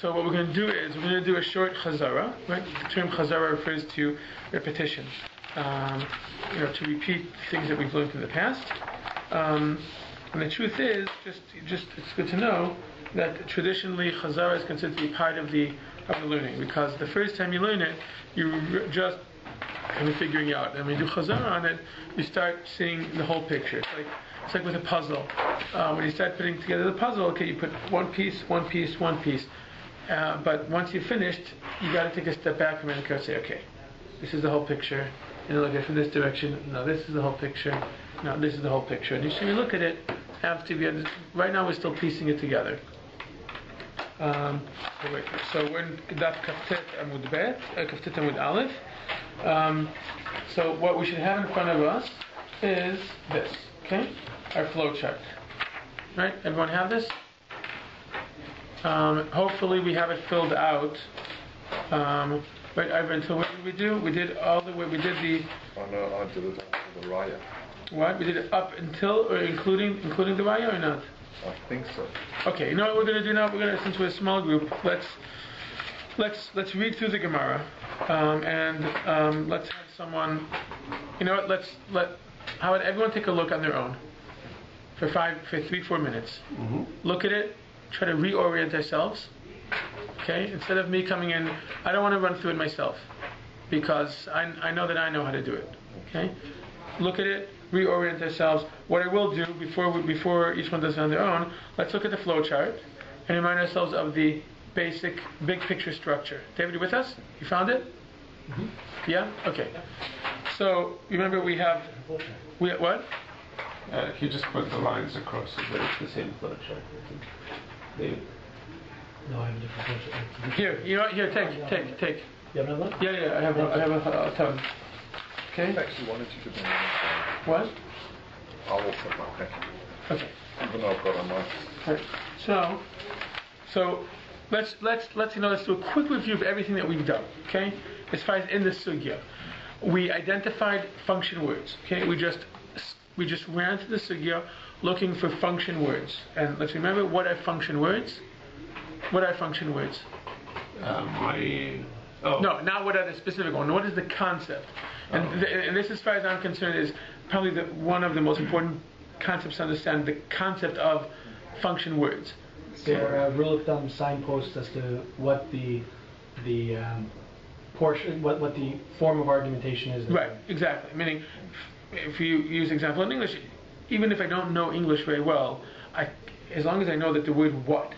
So what we're going to do is we're going to do a short Chazara, right? The term Chazara refers to repetition, to repeat things that we've learned in the past. And the truth is, just it's good to know that traditionally Chazara is considered to be part of the learning, because the first time you learn it, you just kind of figuring it out. And when you do Chazara on it, you start seeing the whole picture. It's like with a puzzle. When you start putting together the puzzle, okay, you put one piece. But once you've finished, you got to take a step back from it and say, okay, this is the whole picture. And look at it from this direction. No, this is the whole picture. No, this is the whole picture. And you should look at it. Have to be. Right now, we're still piecing it together. So we're in Daf Kaftet Amud Bet, Kaftet Amud Aleph. So what we should have in front of us is this. Okay, our flow chart. Right? Everyone have this? Hopefully we have it filled out. Right, Ivan, so what did we do? We did all the way, we did the... Oh no, I did it up to the Raya. What? We did it up until, or including the Raya or not? I think so. Okay, you know what we're going to do now? We're going to, since we're a small group, let's read through the Gemara, and let's have someone, you know what, how would everyone take a look on their own for 3-4 minutes. Mm-hmm. Look at it, try to reorient ourselves. Okay, instead of me coming in, I don't want to run through it myself, because I know that I know how to do it. Okay, look at it, reorient ourselves. What I will do before each one does it on their own, let's look at the flow chart and remind ourselves of the basic big picture structure. David, you with us? You found it? Mm-hmm. Yeah. Okay. So remember we have what? You just put the lines across so that it's the same flow chart. David. No, I have a different flow chart. Here, take. You have another one? Yeah, I have a ton. Okay. Actually, wanted to give me What? I'll also my pen. Okay. Even though I've got on mine. Right. So let's do a quick review of everything that we've done. Okay. As far as in the Sugya, we identified function words. Okay. We just ran through the Sugya looking for function words, and let's remember, what are function words? What are function words? No, not what are the specific one. What is the concept? And this, as far as I'm concerned, is probably one of the most important concepts to understand, the concept of function words. They're a rule of thumb signpost as to what the portion, what the form of argumentation is. Right, exactly. Meaning, if you use example in English, even if I don't know English very well, as long as I know that the word "what"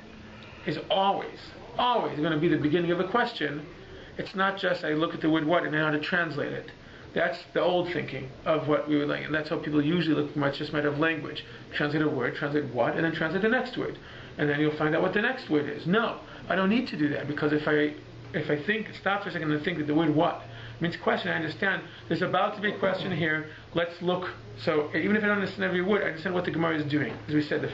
is always going to be the beginning of a question, it's not just I look at the word "what" and I know how to translate it. That's the old thinking of what we would like, and that's how people usually look. It's just a matter of language. Translate a word, translate "what," and then translate the next word, and then you'll find out what the next word is. No, I don't need to do that, because if I stop for a second and think that the word "what" means question, I understand there's about to be a question here. Let's look. So even if I don't understand every word, I understand what the Gemara is doing. As we said, the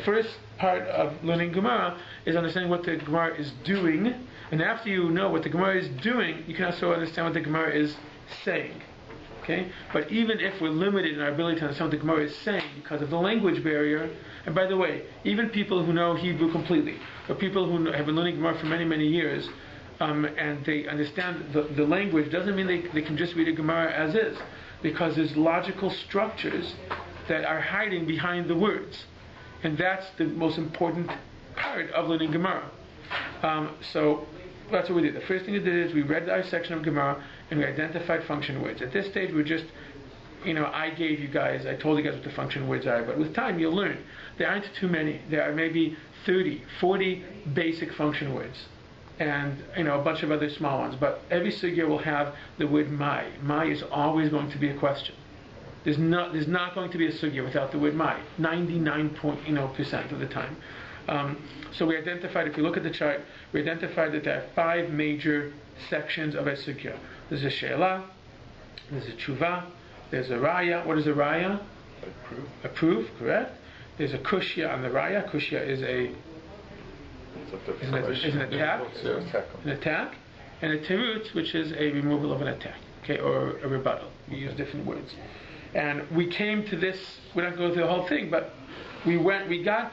first part of learning Gemara is understanding what the Gemara is doing, and after you know what the Gemara is doing, you can also understand what the Gemara is saying. Okay? But even if we're limited in our ability to understand what the Gemara is saying because of the language barrier, and by the way, even people who know Hebrew completely, or people who have been learning Gemara for many, many years, and they understand the language, doesn't mean they can just read a Gemara as is, because there's logical structures that are hiding behind the words, and that's the most important part of learning Gemara. So that's what we did. The first thing we did is we read our section of Gemara and we identified function words. At this stage, we're just, I told you guys what the function words are, but with time you'll learn. There aren't too many. There are maybe 30, 40 basic function words, and a bunch of other small ones. But every sugya will have the word "my." "My" is always going to be a question. There's not going to be a sugya without the word "my." 99% of the time. So we identified, if you look at the chart, we identified that there are 5 major sections of a sugya. There's a she'ela, there's a tshuva, there's a raya. What is a raya? A proof, correct. There's a kushya on the raya. Kushya is an attack, and a terut, which is a removal of an attack, okay, or a rebuttal. We use different words, and we came to this. We're not going through the whole thing, but we got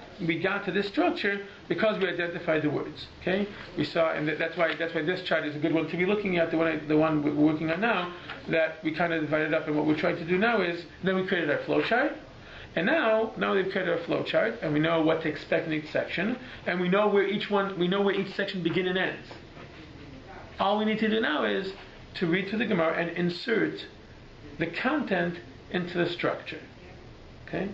to this structure because we identified the words. Okay, we saw, and that's why this chart is a good one to be looking at. The one we're working on now, that we kind of divided up, and what we're trying to do now is then we created our flow chart. And now we've created our flow chart, and we know what to expect in each section, and we know where each section begins and ends. All we need to do now is to read through the Gemara and insert the content into the structure. Okay,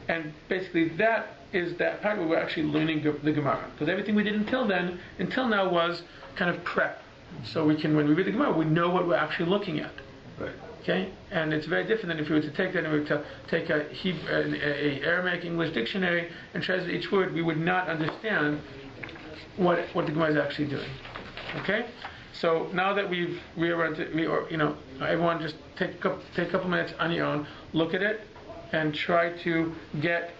and basically that is that part where we're actually learning the Gemara, because everything we did until now was kind of prep, so we can, when we read the Gemara, we know what we're actually looking at. Right. Okay, and it's very different than if we were to take that and we were to take a Aramaic English dictionary and translate each word. We would not understand what the Gemara is actually doing. Okay, so now that everyone just take a couple minutes on your own, look at it, and try to get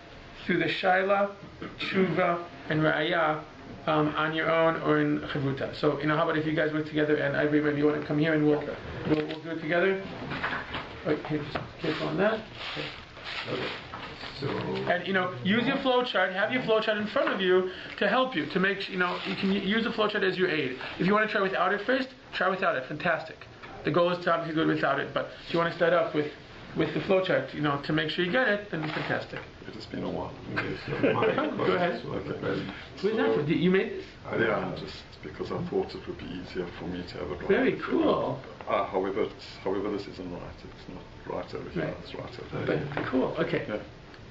through the Shaila, Tshuva, and Ra'ayah on your own or in Chavruta. So, how about if you guys work together, and Ivy, maybe you want to come here and we'll do it together? Right, here, just careful on that. Okay. So, and use your flow chart. Have your flow chart in front of you to help you to make. You can use the flow chart as your aid. If you want to try without it first, try without it. Fantastic. The goal is to obviously do it without it. But if you want to start off with the flow chart, to make sure you get it, then fantastic. It has been a while. Go ahead. Where's that from? You made this? Yeah, just because I thought it would be easier for me to have it right. Very cool. However, this isn't right. It's not right over here. Right. It's right over there. But cool. Okay. Yeah.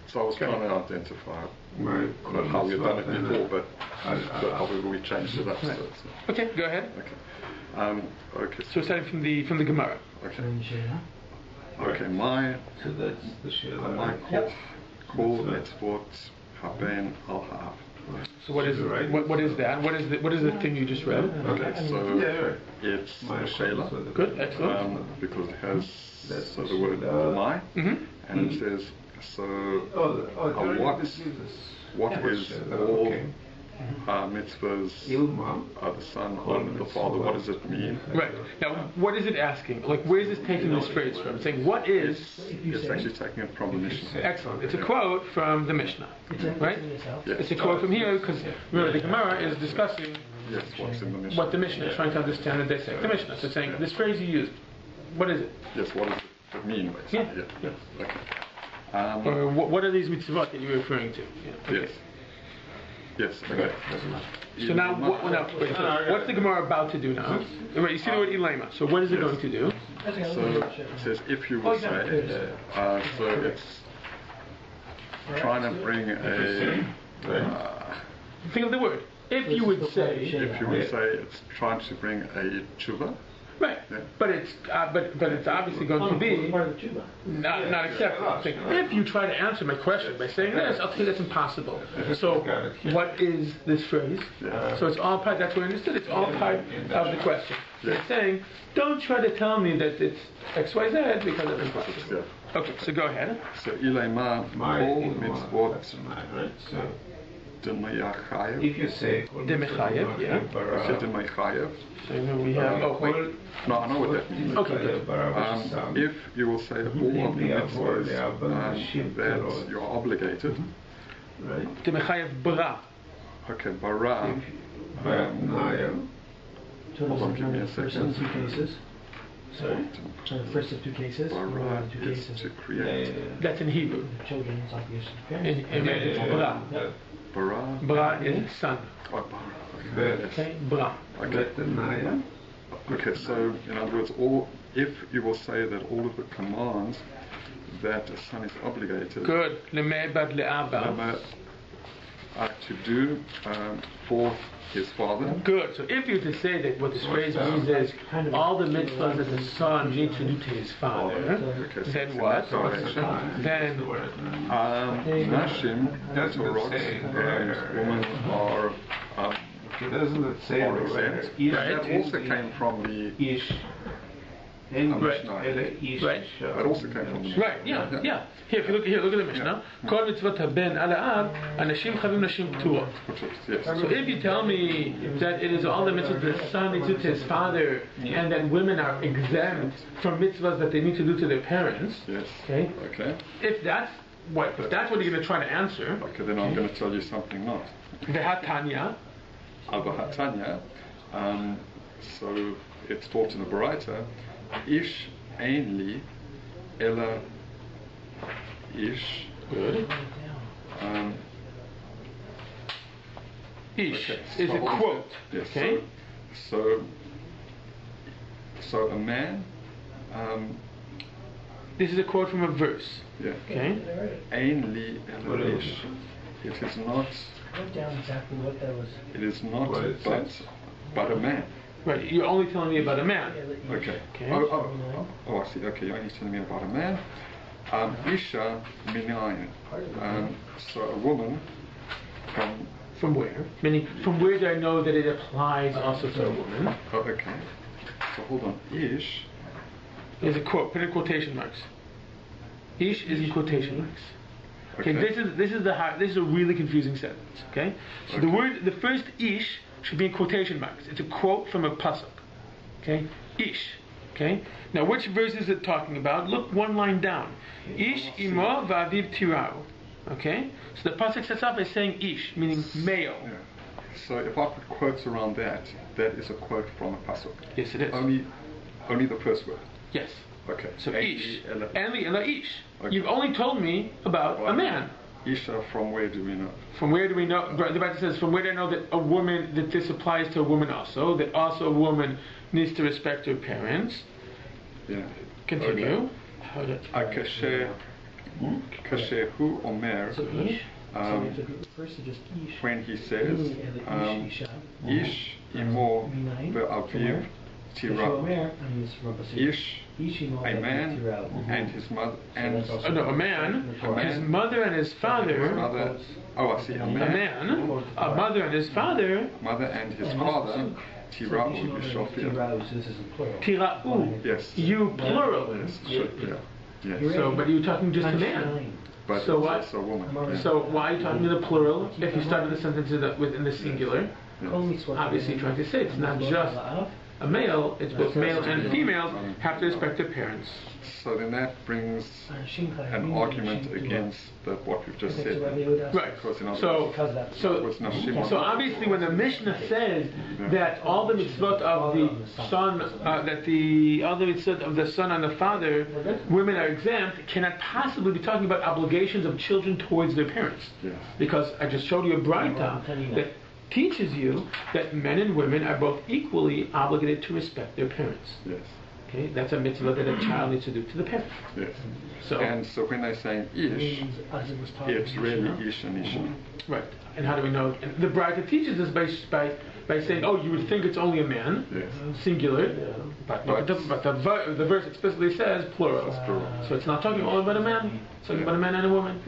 So I was trying to identify not how we've done it before, but however we changed it up. Right. So it's not. Okay. Go ahead. Okay. Okay. So we're starting from the Gemara. Okay. Okay. My kol mitzvot haben al ha'av. So what is what is that? What is the thing you just read? Okay, so it's Shayla. Good, excellent. Because it has the word my, and it says what is all mitzvahs the son on the father? What does it mean? Right. Now, what is it asking? Like, where is this taking this phrase from? It's saying, what is... It's actually taking it from the Mishnah. Excellent. It's a quote from the Mishnah. Right? Yes. It's a quote from here, because remember, the Gemara is discussing what's in the Mishnah. What the Mishnah is trying to understand and dissect the Mishnah. So it's saying, this phrase you used, what is it? Yes, what does it mean, basically? Yeah. Okay. Or what are these mitzvot that you're referring to? Yeah. Okay. Yes. Okay. So now, what's the Gemara about to do now? Right, you see the word ilema. So what is it going to do? So it says, if you will say, so it's trying to bring a... think of the word. If you would say... If you would say, it's trying to bring a tshuva. Right, yeah. but it's obviously going to be not acceptable. If you try to answer my question by saying this, I'll tell you that's impossible. So what is this phrase? So it's all part. That's what I understood. It's all part of the question. So it's saying, don't try to tell me that it's X, Y, Z because it's impossible. Okay, so go ahead. So ilema kol mitzvot. If you say Demechayev, yeah. Demechayev. So we have. Oh wait. No, I know what that means. Okay. If you will say all of the mitzvahs that you're obligated. Right. Demechayev bara. Okay, bara. Hold on, give me a second. Sorry? The first of two cases? Bara two is cases. to create. That's in Hebrew. Children's obligation. It's bara. Bara. Bara is son. Oh, bara. Okay, bara. Okay, so in other words, if you will say that all of the commands that a son is obligated. Good. Lemebad le'aba. To do for his father. Good. So if you were to say that what this phrase means is all the mitzvahs that the son needs to do to his father, then what? Then Nashim, Torot, and women are doesn't it say exempt. That also came from the Ish. Right. That also came from the Right, yeah. Here, if you look at the Mishnah. Kol mitzvot haben ala av, anashim chavim nashim p'turot. So if you tell me that it is all the mitzvahs the son needs to do to his father, and that women are exempt from mitzvahs that they need to do to their parents, okay. If that's what you're going to try to answer, then I'm going to tell you something not. Vehatanya. Avahatanya. So it's taught in the Baraita. Ish ainli ella ish. Good. Ish Okay, is a so quote. Yes. Okay. So a man. This is a quote from a verse. Yeah. Okay. Ainli ella ish. It is not. Wrote down exactly what that was. It is not What it says. but a man. Right. You're only telling me about a man. Okay. Okay. Oh, I see. Okay, you're only telling me about a man. Isha minayin. So a woman from. From where? Meaning, from where do I know that it applies also to a woman? Oh, okay. So hold on. Ish. There's a quote. Put in quotation marks. Ish is in quotation marks. Okay. This is a really confusing sentence. Okay. So the first ish should be in quotation marks. It's a quote from a pasuk. Okay. Ish. Okay. Now, which verse is it talking about? Look one line down. Ish imo va'aviv tirau. Okay. So the pasuk starts off by saying ish, meaning male. Yeah. So if I put quotes around that, that is a quote from a pasuk. Yes, it is. Only the first word. Yes. Okay. So ish. Ella. Ela ish. Okay. You've only told me about a man. Isha, from where do we know? From where do we know? The Bible says, from where do I know that a woman, that this applies to a woman also, that also a woman needs to respect her parents? Yeah. Continue. Kasher hu omer. So ish. So first is just ish. When he says, Ish imo ve'aviv tirau. Ish, a man and his mother and a man, his mother and his father. Oh, I see. A Mother and his father. Mother and his father. Tirau b'shofir. Tirau. Yes. You plural. Yes. So, but you're talking just a man. But so it's why? also a woman. So why are you talking to the plural if you start with the sentence within the singular? Yes. Obviously, you're trying to say it's not just a male; it's both male and female have to respect their parents. So then that brings an argument against what we've just said. Right. So obviously, when the Mishnah says that all the mitzvot of the son, all the mitzvot of the son and the father, women are exempt, cannot possibly be talking about obligations of children towards their parents. Yes. Because I just showed you a braita that teaches you that men and women are both equally obligated to respect their parents. Yes. Okay, that's a mitzvah that a child needs to do to the parents. Yes. So when they say ish, it's really ish and isha. Right. And how do we know? And the Braita teaches us by saying, oh, you would think it's only a man, singular, but the verse explicitly says plural. So it's not talking only about a man, it's talking about a man and a woman.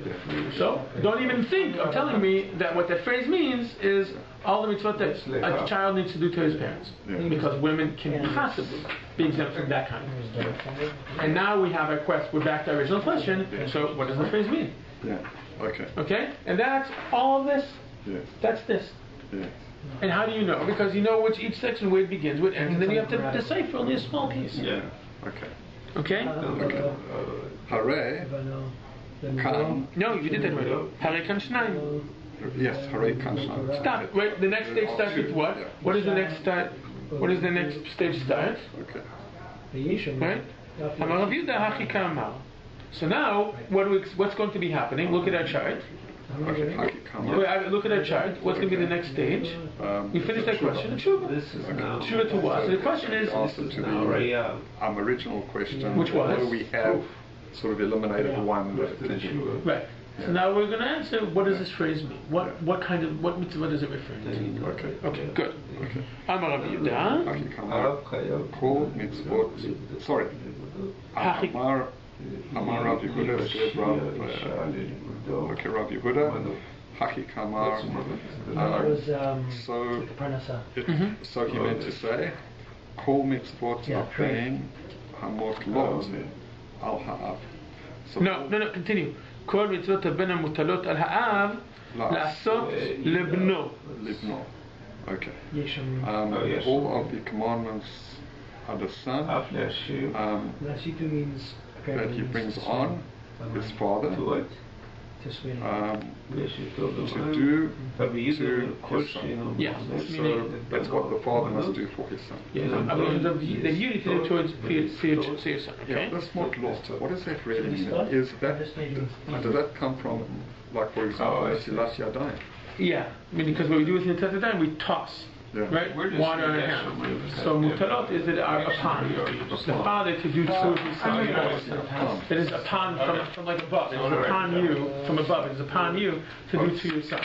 So don't even think of telling me that what that phrase means is all the mitzvot that a child needs to do to his parents. Because women can possibly be exempt from that kind. And now we have we're back to our original question, so what does the phrase mean? Yeah. Okay. Okay? And that's all of this. Yes. That's this. Yes. And how do you know? Because you know each section where it begins, where it ends, and then you have to decipher only a small piece. Yeah. Okay. Okay? Hare kan. No, you did that right. Hare kan shnayim. Yes, hare kan shnayim. Stop. Right. The next stage starts with what? What is the next start? What does the next stage start? Okay. Right? So now, what's going to be happening? Look at our chart. Okay. Look at our chart. What's going to be the next stage? We finished that question. Tshuva. Tshuva to what? So the question is. Answer to the original question. Which was? Whether we have sort of eliminated the one. Right. So now we're going to answer. What does this phrase mean? What mitzvah does it refer to? Okay. Okay. Good. Amar Rabbi Yehuda. Kol mitzvot. Sorry. Amar Rabbi Yehuda said Rabbi Yehuda. Haki Kamar. So he meant to say, Kol mitzvot apein hamot lot al ha'av. No, continue. Kol mitzvot apein mutalot al ha'av la'asot lebno. Libno. Okay. All of the commandments of the son means that he brings on his father. to do to his son. Yes. So that's what the father must do for his son. Yes. The unity towards your son. Okay. Yeah, that's not lost. What does that really mean? Is that does that come from, like for example, Nasilat Yadayim? Yeah, meaning because what we do with the time, we toss. Yeah. Right? Water on our hand. So mutalot is that are upon the father to do towards his son. That is upon from like above. It is upon you from above. It is upon you to do to your son.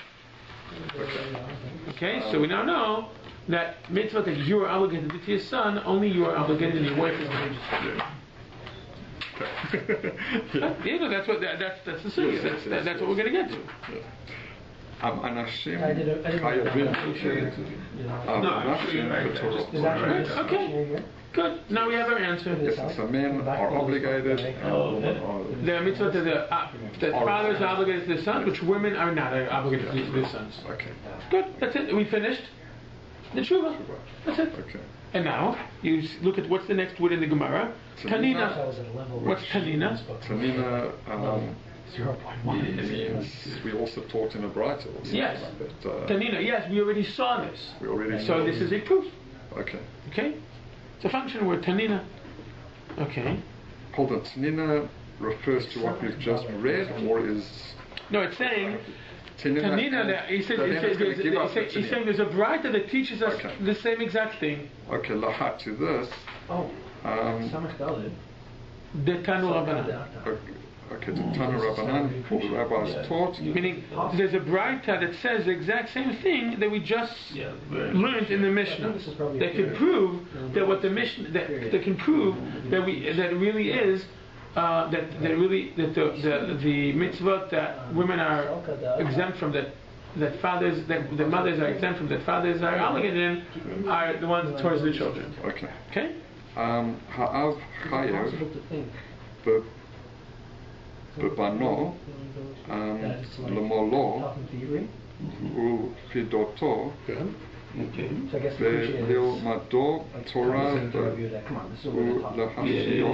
Okay, so we now know that mitzvah that you are obligated to do to your son, only you are obligated and your wife is obligated. You know, that's the sugya. That's what we're going to get to. אנשים חייבים בתורה. Okay, good. Now we have our answer. The men are obligated. The mitzvah that fathers are obligated to their sons, which women are not obligated to their sons. Okay. Good. That's it. We finished the tshuva. That's it. Okay. And now you look at what's the next word in the Gemara. Tanina. What's tanina? Tanina. 0.1. Means we also taught in a Braita. Yes. Tanina. Yes, we already saw this. We already. So this is a proof. Okay. Okay. It's a function word tanina. Okay. Hold on. Tanina refers to what we've just read, or is? No, it's saying. Tanina, he's saying there's a Braita that teaches us the same exact thing. Okay, lahat to this. The Tanu Rabbanan. Okay, the Tanu Rabbanan, for the rabbis taught. Meaning, there's a Braita that says the exact same thing that we just learned in the Mishnah. That can prove that what the Mishnah that can prove that it really is. That the mitzvot that women are exempt from, that fathers, that the mothers are exempt from, that fathers are obligated in, are the ones towards the children. Okay. Okay. Ha'av chayav bebano lemolo ufidoto ve'lilmado Torah u'lehashio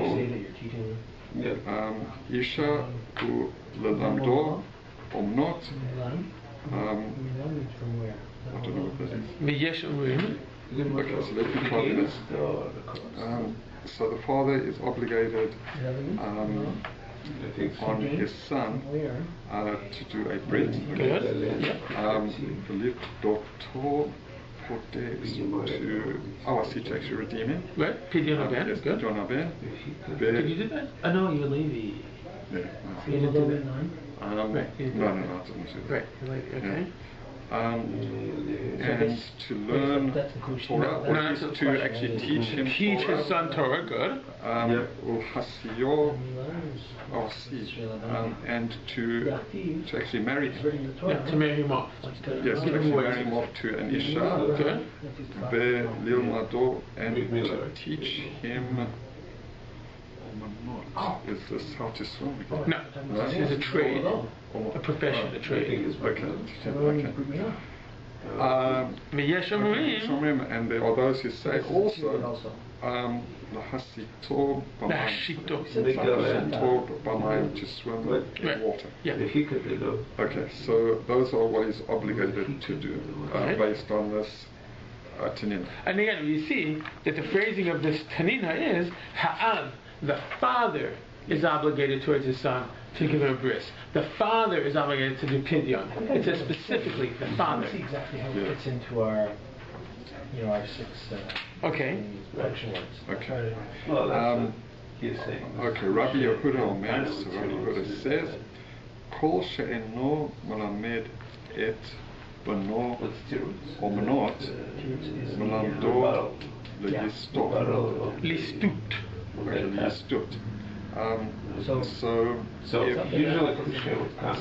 Isha u'lelamdo omnot. I don't know what that is. Okay, so let me try this. So the father is obligated on his son to do a brit. I see to actually redeem him. Right, Pidyon Haben, yes, good. Pidyon Haben. Did you do that? Oh no, you're Levi. Yeah. You didn't do that? No, I didn't do that. Right, okay. And to learn Torah, or to actually teach him Teach Torah. his son Torah, good. And to actually marry him. Yeah, to marry him off. Yes, to actually marry him off to an Isha. Good. Ve'lilmado, and to teach him. Is this how to swim again? No, this is a trade, a profession, a trade. Okay. And there are those who say also Lahasito B'mayim, to swim in water. Yeah. Okay, so those are what he's obligated to do based on this Tanina. And again, we see that the phrasing of this Tanina is Ha'av. The father is obligated towards his son to give him a bris. The father is obligated to do pidyon. It says specifically the father. That's exactly how it fits into our, our 6 function words. Okay. Well, he's saying. Okay, Rabbi Yehuda Omer, so Rabbi Yehuda says, Kol she'eno melamed et bano omnot melamdo listut. Listut. Listut. So usually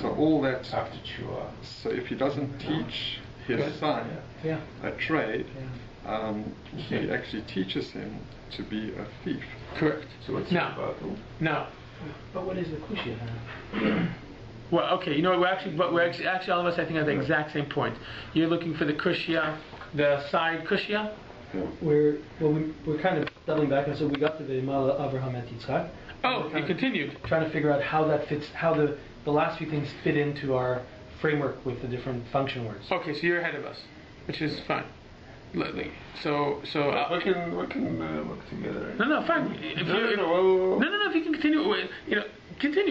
so all that after SHIUR. So if he doesn't teach his son a trade, he actually teaches him to be a thief. Correct. So what's now. But what is the kushya? Well, okay, we're actually all of us, I think, have the exact same point. You're looking for the kushya, the side kushya. Yeah. We're kind of doubling back, and so we got to the Imala Abraham and Yitzchak. Oh, he continued. Trying to figure out how that fits, how the the last few things fit into our framework with the different function words. Okay, so you're ahead of us, which is fine. So we can work together. No, fine. If you can continue,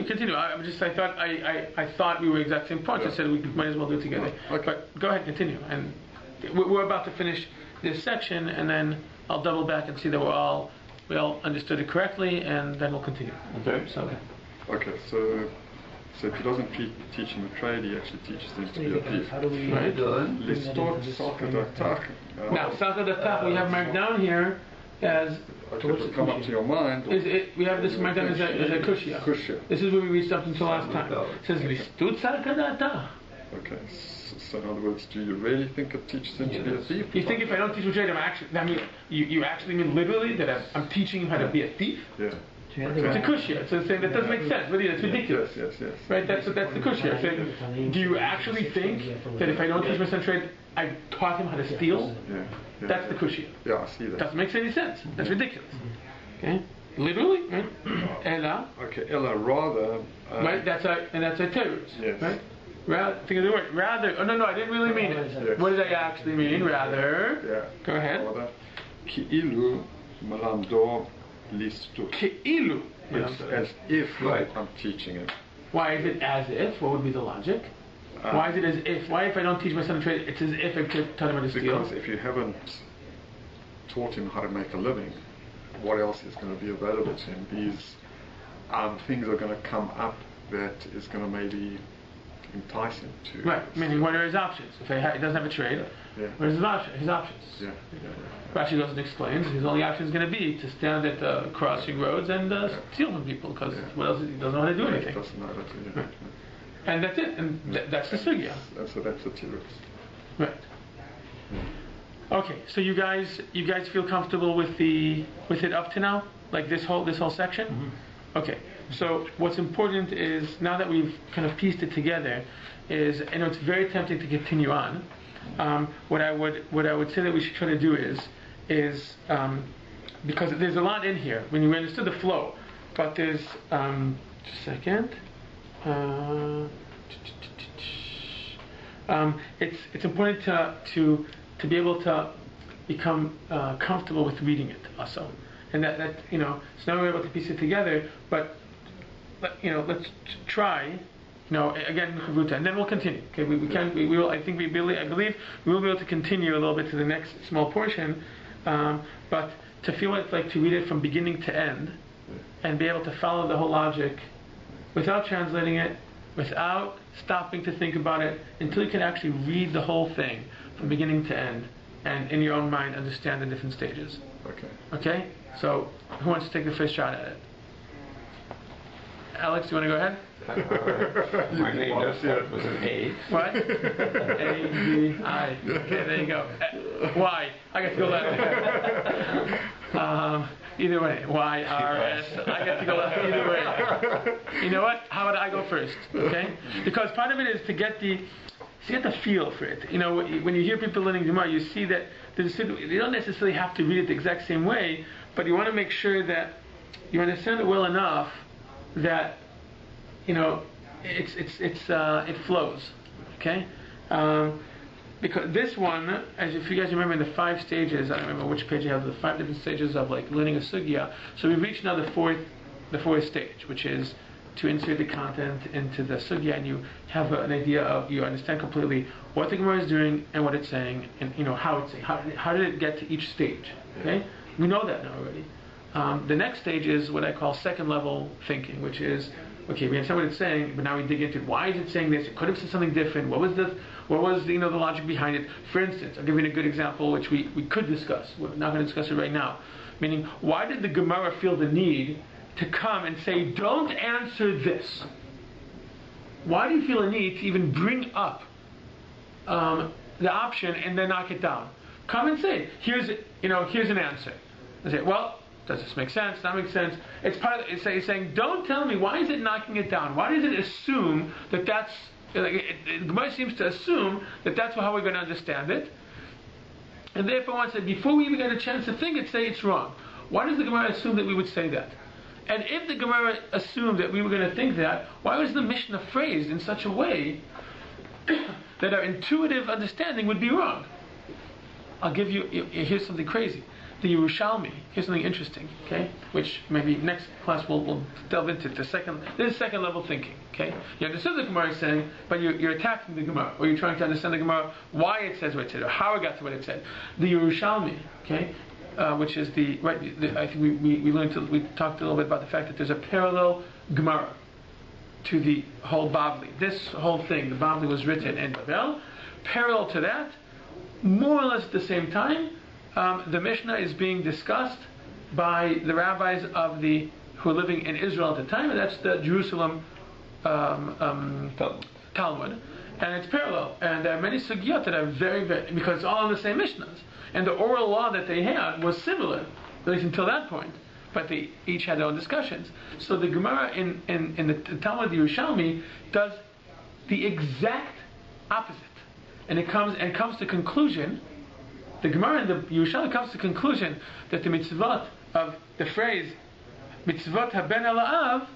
continue. I thought we were exact same points. I said we might as well do it together. Okay. But go ahead, continue. And we're about to finish this section, and then I'll double back and see that we all understood it correctly, and then we'll continue. Okay. Okay. So if he doesn't teach him a trade, he actually teaches them to be a thief. How do we Right. Now, Sakadatach we have marked down here as. Okay, to come up to your mind. We have this marked down as a kushya. Kushya. This is where we reached up until last time. It says Listut Sakadatach. Okay. So in other words, do you really think it teaches him to be a thief? You think if I don't teach you trade, you actually mean literally that I'm teaching him how to be a thief? Yeah. It's a kushya. So saying that doesn't make sense. Really, that's ridiculous. Yes. Right? That's the kushya. Saying, do you actually think that if I don't teach my son trade, I taught him how to steal? Yeah. That's the kushya. Yeah, I see that. Doesn't make any sense. That's ridiculous. Okay? Literally, right? Ella. Okay, Ella, rather. Right? That's a terrorist. Yes. Right? Rather, think of the word. Rather. Oh no, I didn't really mean it. Yes. What did I actually mean? Rather. Yeah. Go ahead. Rather. Ki'ilu malamdo listu. Ki'ilu. It's as if I'm teaching him. Why is it as if? What would be the logic? Why is it as if? Why if I don't teach my son to trade, it's as if I taught him how to steal? Because if you haven't taught him how to make a living, what else is going to be available to him? These things are going to come up that is going to maybe entice him to. Right, meaning what are his options? If he doesn't have a trade, what are his options? Yeah. Rashi goes and explains his only option is going to be to stand at the crossing roads and steal from people, because what else? He doesn't know how to do anything. He doesn't know how to do anything. And that's it, and that's the sugya. So that's the tirus. Right. Okay, so you guys feel comfortable with it up to now, like this whole section? Mm-hmm. Okay. So what's important is, now that we've kind of pieced it together, is, I know it's very tempting to continue on. What I would say that we should try to do is because there's a lot in here when you understood the flow, but there's just a second. It's important to be able to become comfortable with reading it also, and that so now we're able to piece it together. But let's try. Again, and then we'll continue. Okay, we will. I believe we will be able to continue a little bit to the next small portion, but to feel what it's like to read it from beginning to end, and be able to follow the whole logic, without translating it, without stopping to think about it, until you can actually read the whole thing from beginning to end, and in your own mind understand the different stages. Okay. So, who wants to take the first shot at it? Alex, do you want to go ahead? My name does start with an A. What? A-B-I. Okay, there you go. Y. I got to go left. Either way. Y-R-S. I got to go left either way. You know what? How about I go first? Okay? Because part of it is to get the feel for it. When you hear people learning Gemara, you see that you don't necessarily have to read it the exact same way, but you want to make sure that you understand it well enough that it flows. Okay? Because this one, as if you guys remember in the 5 stages, I don't remember which page you have, the 5 different stages of learning a sugya. So we've reached now the fourth stage, which is to insert the content into the sugya, and you have an idea of, you understand completely what the Gemara is doing and what it's saying, and how it's saying. How did it get to each stage? Okay, we know that now already. The next stage is what I call second level thinking, which is, okay, we understand what it's saying, but now we dig into why is it saying this? It could have said something different. What was the logic behind it? For instance, I'll give you a good example, which we could discuss. We're not going to discuss it right now. Meaning, why did the Gemara feel the need to come and say, don't answer this? Why do you feel a need to even bring up the option and then knock it down? Come and say, here's an answer. I say, well, does this make sense? That makes sense. It's part of it's saying, don't tell me, why is it knocking it down? Why does it assume that that's, Gemara seems to assume that that's how we're going to understand it. And therefore, once before we even get a chance to think it, say it's wrong. Why does the Gemara assume that we would say that? And if the Gemara assumed that we were going to think that, why was the Mishnah phrased in such a way that our intuitive understanding would be wrong? I'll give you, here's something crazy. The Yerushalmi, here's something interesting, okay? Which maybe next class we'll delve into. This is second level thinking, okay? You understood the Gemara is saying, but you're attacking the Gemara, or you're trying to understand the Gemara, why it says what it said, or how it got to what it said. The Yerushalmi, okay? Which is I think we talked a little bit about the fact that there's a parallel Gemara to the whole Bavli. This whole thing, the Bavli was written in Babel. Parallel to that, more or less at the same time, the Mishnah is being discussed by the rabbis who were living in Israel at the time, and that's the Jerusalem Talmud. And it's parallel. And there are many sugyot that are very, very, because it's all in the same Mishnahs. And the oral law that they had was similar, at least until that point. But they each had their own discussions. So the Gemara in the Talmud, the Yerushalmi, does the exact opposite. And it comes to conclusion, the Gemara in the Yerushalmi comes to conclusion that the mitzvot of the phrase, mitzvot haben ala'av,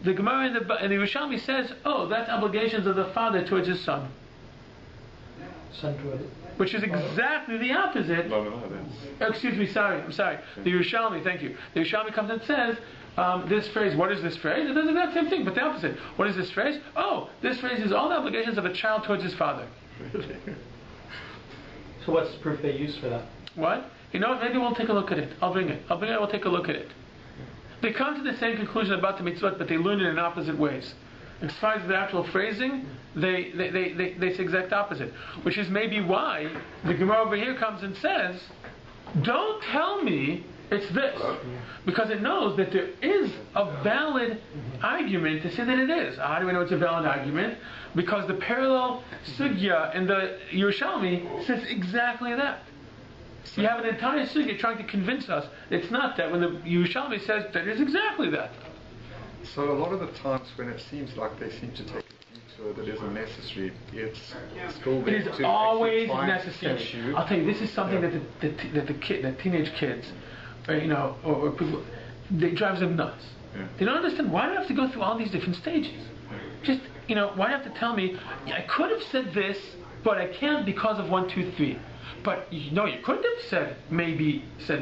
the Gemara in the Yerushalmi says, oh, that's obligations of the father towards his son. Son towards it. Which is exactly the opposite. Excuse me, I'm sorry. The Yerushalmi, thank you. The Yerushalmi comes and says, this phrase, what is this phrase? It does the exact same thing, but the opposite. What is this phrase? Oh, this phrase is all the obligations of a child towards his father. So what's the proof they use for that? What? You know what? Maybe we'll take a look at it. I'll bring it. We'll take a look at it. They come to the same conclusion about the mitzvot, but they learn it in opposite ways. As far as the actual phrasing, they say the exact opposite. Which is maybe why the Gemara over here comes and says, don't tell me it's this. Because it knows that there is a valid argument to say that it is. How do we know it's a valid argument? Because the parallel Sugya in the Yerushalmi says exactly that. You have an entire Sugya trying to convince us it's not that, when the Yerushalmi says that it is exactly that. So a lot of the times when it seems like they seem to take a detour that isn't necessary, it's still there. It is always necessary. I'll tell you, this is something that the teenage kids, or people, it drives them nuts. Yeah. They don't understand why do I have to go through all these different stages. Just why do you have to tell me I could have said this, but I can't because of 1, 2, 3. But no, you couldn't have said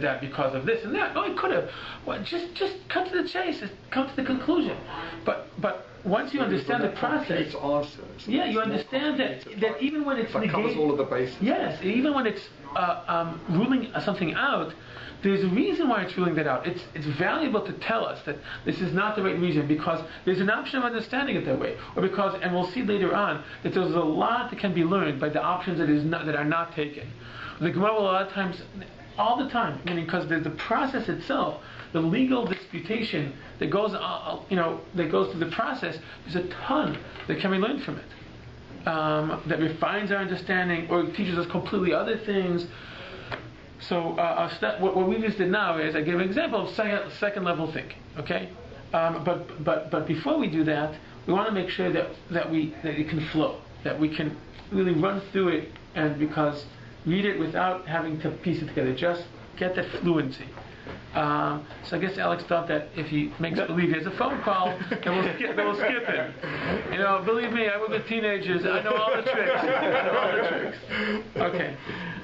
that because of this and that. No, you could have. Well, just cut to the chase. Come to the conclusion. But once you understand the process, yeah, you understand that even when it's covers all of the bases. Yes, even when it's ruling something out, there's a reason why it's ruling that out. It's valuable to tell us that this is not the right reason because there's an option of understanding it that way, or because, and we'll see later on that there's a lot that can be learned by the options that are not taken. The Gemara will a lot of times, all the time, meaning because the process itself, the legal disputation that goes, that goes through the process, there's a ton that can be learned from it, that refines our understanding or teaches us completely other things. So what we just did now is I gave an example of second level thinking. Okay, but before we do that, we want to make sure that it can flow, that we can really run through it, and because read it without having to piece it together, just get that fluency. So I guess Alex thought that if he makes believe he has a phone call, then we'll skip it. Believe me, I work with teenagers. I know all the tricks. Okay.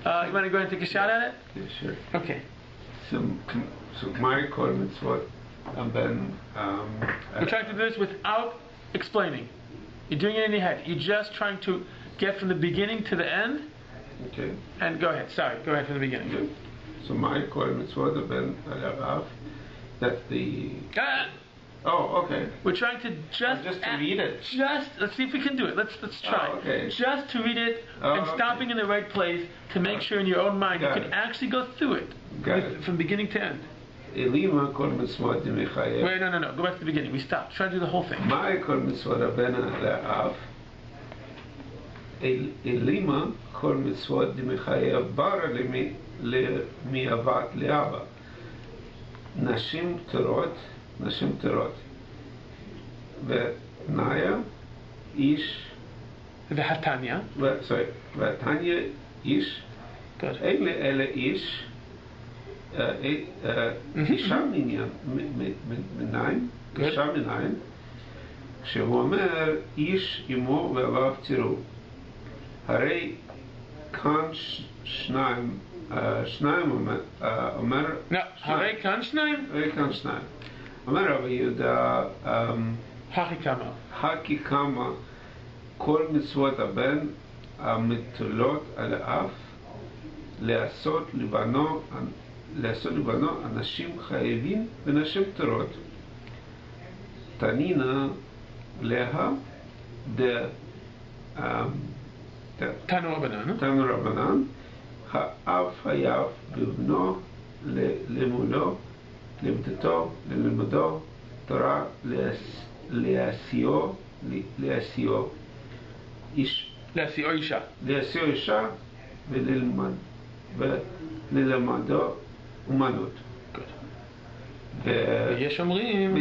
You want to go ahead and take a shot at it? Yeah, sure. Okay. So my requirements what and then we're trying to do this without explaining. You're doing it in your head. You're just trying to get from the beginning to the end. Okay. And go ahead. Sorry. Go ahead from the beginning. Okay. So my requirements were that the. Oh, okay. We're trying to just to read it. Let's see if we can do it. Let's try. Oh, okay. Just to read it and stopping in the right place to make sure in your own mind you can actually go through it from beginning to end. Wait, no. Go back to the beginning. We stopped. Try to do the whole thing. My requirements were Elima kol mitzvot dimichayev bara miavat leaba. Nashim terot. Ve'naya ish. Ve'hatanya. Ve'tanya ish. Good. Ele ish. אישה מניין, כשהוא אומר איש אמו ואביו תראו, הרי כאן שניים אומר הרי כאן שניים? אומר רבי יהודה הכי כמה כל מצוות הבן המטלות על האב לעשות לבנו אנשים חייבים ונשים פטורות. תנינה לה תנו רבנן האב חייב בבנו למדתו ללמדו תורה להסיעו אישה וללמדו אומנות. ויש אומרים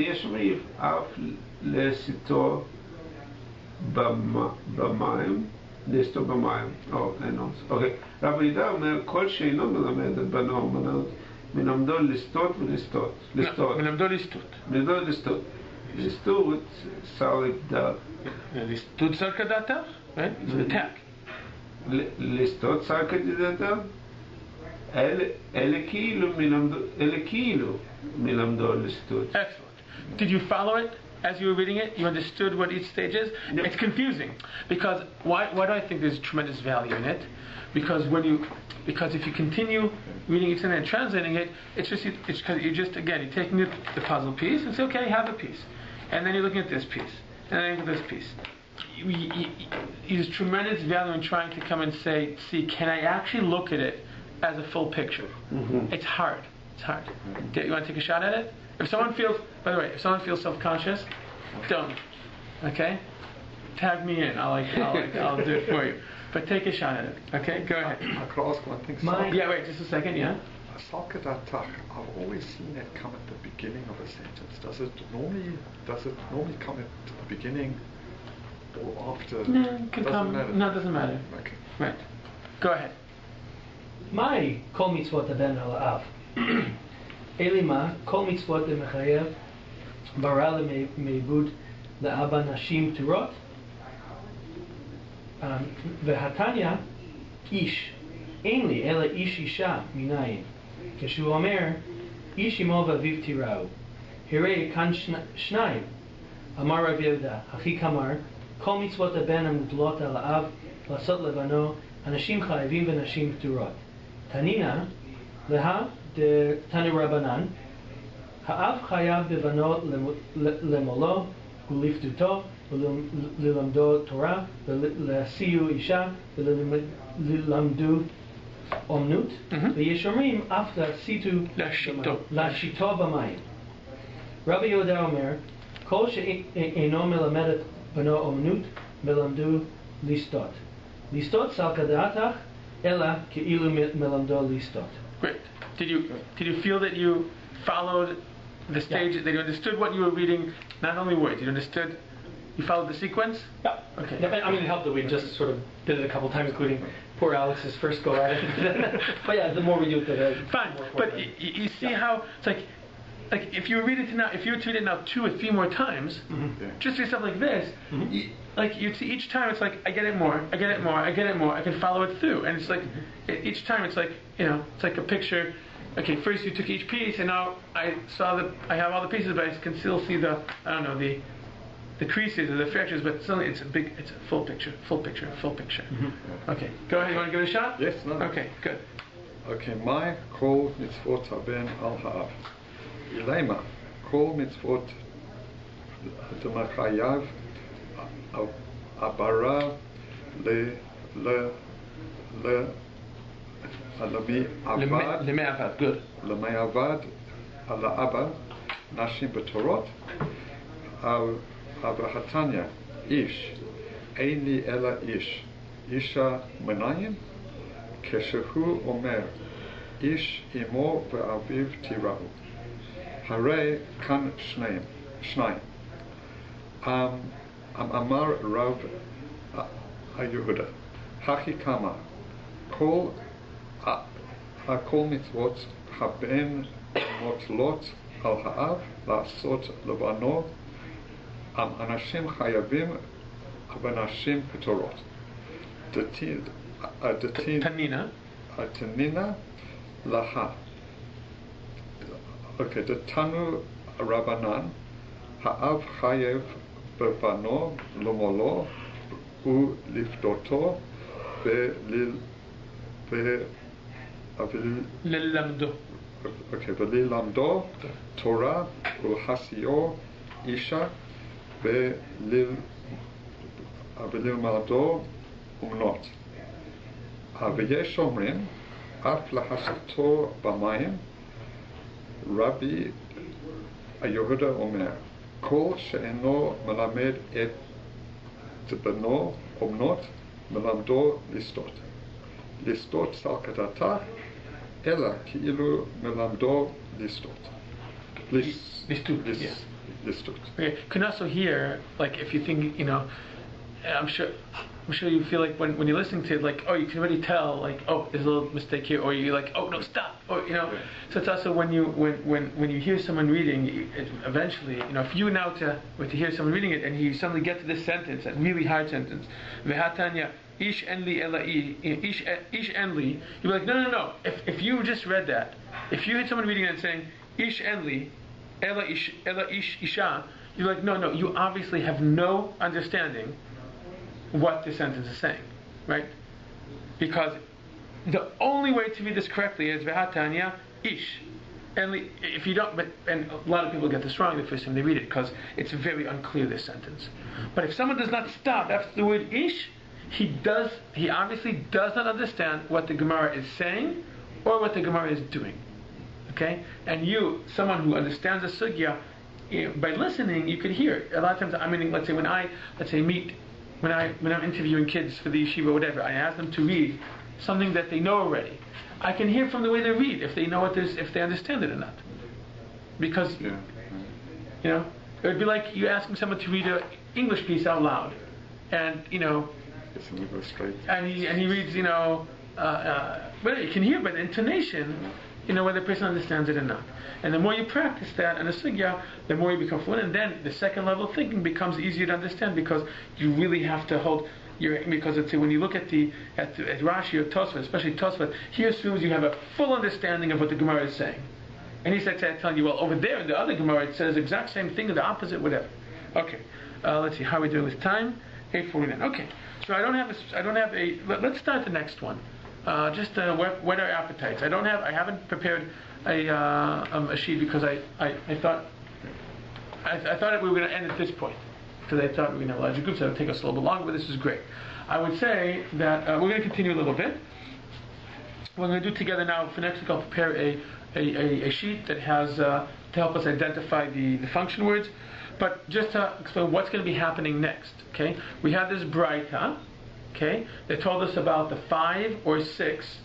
אף לסתו במים. אוקיי. רבי יהודה אומר כל שאינו מלמד את בנו אומנות מלמדו לסתות ולסתות. לסתות שר כדעתך? לסתות שר כדעתך? אלה כאילו מלמדו לסתות. Excellent. Did you follow it? As you were reading it, you understood what each stage is? No. It's confusing. Because why do I think there's tremendous value in it? Because if you continue reading it and translating it, it's because you're taking the puzzle piece and say, okay, have a piece. And then you're looking at this piece. And then you're looking at this piece. There's tremendous value in trying to come and say, see, can I actually look at it as a full picture? Mm-hmm. It's hard. Do you want to take a shot at it? If someone feels self-conscious, don't. Okay? Tag me in. I'll do it for you. But take a shot at it. Okay? Go ahead. I could ask one thing. Wait just a second, yeah? I've always seen it come at the beginning of a sentence. Does it normally come at the beginning or after? No, it can come. Matter. No, it doesn't matter. Okay. Right. Go ahead. My kol mitzvot ben al av. Elima kol mitzvot mechayev bara meibud le'aba nashim turot. והתניא איש אין לי אלא איש אישה מניין כשהוא אומר איש אמו ואביו תיראו הרי כאן שניים אמר רבי יהודה הכי כמר כל מצוות הבן המוטלות על האב לעשות לבנו אנשים חייבים ונשים פטורות תנינה לה תנו רבנן האב חייב בבנו למולו ולפדותו וללמדו תורה ולהסיעו אישה וללמדו אומנות ויש אומרים אף להשיטו במים. רבי יהודה אומר כל שאינו מלמד את בנו אומנות מלמדו לסתות סל כדעתך אלא כאילו מלמדו לסתות. Great. Did you feel that you followed the stage, that you understood what you were reading, not only words, you understood? You followed the sequence? Yeah. Okay. I mean, it helped that we just sort of did it a couple times, including poor Alex's first go at it. But yeah, the more we do it, the fine. But you see how it's like if you were to read it now 2 or 3 more times, just do stuff like this, you'd see each time it's like I get it more, I can follow it through, and it's like each time it's like it's like a picture. Okay, first you took each piece, and now I have all the pieces, but I can still see the creases or the fractures, but suddenly it's a full picture. Okay, go ahead. You want to give it a shot? Yes. No. Okay, good. Okay, my kol mitzvot haben al ha'av. Ilema kol mitzvot d'machayav abara leme'avad. Good. Leme'avad ala abba nashim b'torot. Hatanya ish ein li ela ish isha menayin כשהוא אומר איש אמו ואביו תיראו הרי כאן שניים אמר רב יהודה הכי כמה כל הכל מצוות הבן מוטלות על האב לעשות לבנו, אנשים חייבים ונשים פטורות. תנינה לה. אוקיי, דתנו רבנן, האב חייב בבנו למולו ולפדותו וללמדו תורה ולהשיאו אישה וללמדו אומנות. ויש אומרים אף להשתו במים. רבי יהודה אומר, כל שאינו מלמד את בנו אומנות מלמדו לשתות. לשתות סלקתתך, אלא כאילו מלמדו לשתות. Listot. Okay. You can also hear, like, if you think, I'm sure you feel like when you're listening to it, like, oh, you can already tell, like, oh, there's a little mistake here, or you're like, oh, no, stop, or So it's also when you hear someone reading, eventually, if you now to hear someone reading it, and you suddenly get to this sentence, that really hard sentence, Vehatanya. Ish enli ela ish enli. You're like, no. If you just read that, if you heard someone reading it and saying ish enli ela ish isha, you're like, no. You obviously have no understanding what this sentence is saying, right? Because the only way to read this correctly is vehatanya ish enli. If you don't, and a lot of people get this wrong the first time they read it because it's very unclear, this sentence. But if someone does not stop after the word ish, he obviously does not understand what the Gemara is saying or what the Gemara is doing. Okay? And someone who understands the Sugya, by listening, you could hear it. A lot of times, let's say when I'm interviewing kids for the yeshiva or whatever, I ask them to read something that they know already. I can hear from the way they read if they know if they understand it or not. Because, it would be like you asking someone to read an English piece out loud. And, and he reads, but you can hear by the intonation, whether the person understands it or not. And the more you practice that in a sugya, the more you become fluent. And then the second level of thinking becomes easier to understand because you really have to hold because when you look at Rashi or Tosfot, especially Tosfot, he assumes you have a full understanding of what the Gemara is saying. And he starts telling you, well, over there in the other Gemara it says the exact same thing or the opposite, whatever. Okay, let's see how we're doing with time. 8:49. Okay. So I don't have a. Let's start the next one. Just whet our appetites. I haven't prepared a sheet because I thought we were going to end at this point because I thought we were going to have larger groups. So it would take us a little bit longer, but this is great. I would say that we're going to continue a little bit. What we're going to do together now for next week, I'll prepare a sheet that has to help us identify the function words. But just to explain what's going to be happening next, okay? We have this Braita, okay? They told us about the 5 or 6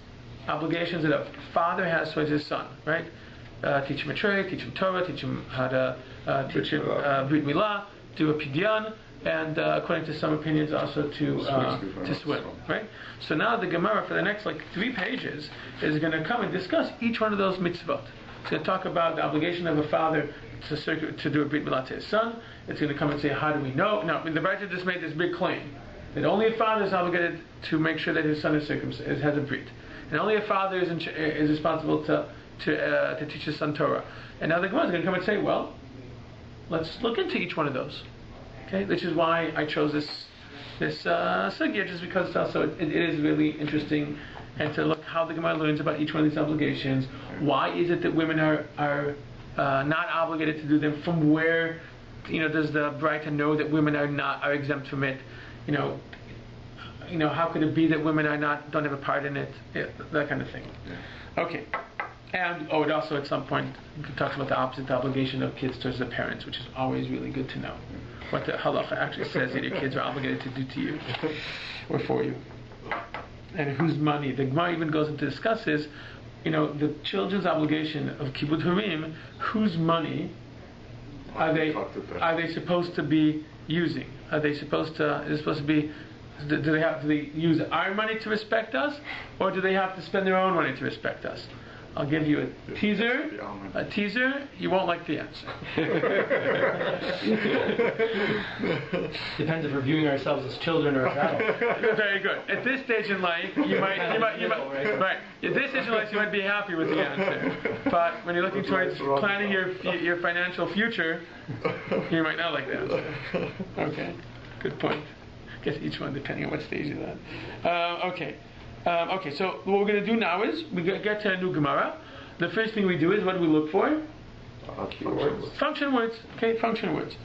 obligations that a father has towards his son, right? Teach him a trade, teach him Torah, teach him how to teach him Brit Milah, do a Pidyon, and according to some opinions also to swim, right? So now the Gemara for the next 3 pages is going to come and discuss each one of those mitzvot. It's going to talk about the obligation of a father to do a Brit Milah to his son. It's going to come and say, how do we know? Now, the Braita just made this big claim that only a father is obligated to make sure that his son is circumcised, has a Brit, and only a father is responsible to teach his son Torah. And now the Gemara is going to come and say, well, let's look into each one of those. Okay, which is why I chose this sugya, just because it's also it is really interesting, and to look how the Gemara learns about each one of these obligations. Why is it that women are not obligated to do them? From where, does the Braita know that women are exempt from it? How could it be that women don't have a part in it? That kind of thing. Okay. And it also at some point talks about the opposite obligation of kids towards the parents, which is always really good to know. What the halacha actually says that your kids are obligated to do to you or for you. And whose money. The Gemara even goes into discusses, the children's obligation of Kibud Harim, whose money are they supposed to be using? Is it supposed to be Do they use our money to respect us, or do they have to spend their own money to respect us? I'll give you a teaser. A teaser. You won't like the answer. Depends if we're viewing ourselves as children or as adults. Very good. At this stage in life, you might, right. At this stage in life, you might be happy with the answer. But when you're looking towards planning your financial future, you might not like the answer. Okay. Good point. I guess each one depending on what stage you're at. Okay. So what we're going to do now is we get to a new Gemara. The first thing we do is what do we look for? Function words. Okay, function words.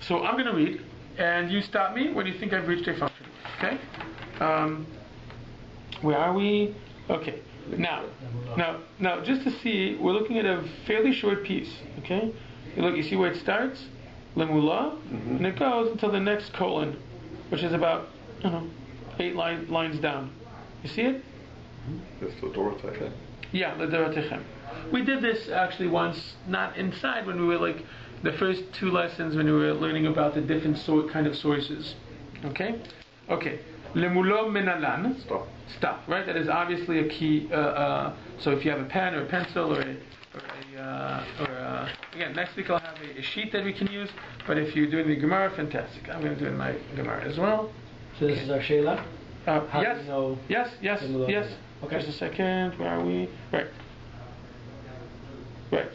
So I'm going to read, and you stop me when you think I've reached a function. Okay. Where are we? Okay. Now, just to see, we're looking at a fairly short piece. Okay. You see where it starts, lemula, and it goes until the next colon, which is about 8 lines down. You see it? That's L'Dorotechem. Yeah, L'Dorotechem. We did this actually once, not inside, when we were like the first 2 lessons when we were learning about the different kind of sources. Okay. Lemulo menalan. Stop. Right. That is obviously a key. So if you have a pen or a pencil or again, next week I'll have a sheet that we can use. But if you're doing the Gemara, fantastic. I'm going to do it in my Gemara as well. So this is our Sheila? Yes. Do you know Yes. Okay. Just a second. Where are we? Right.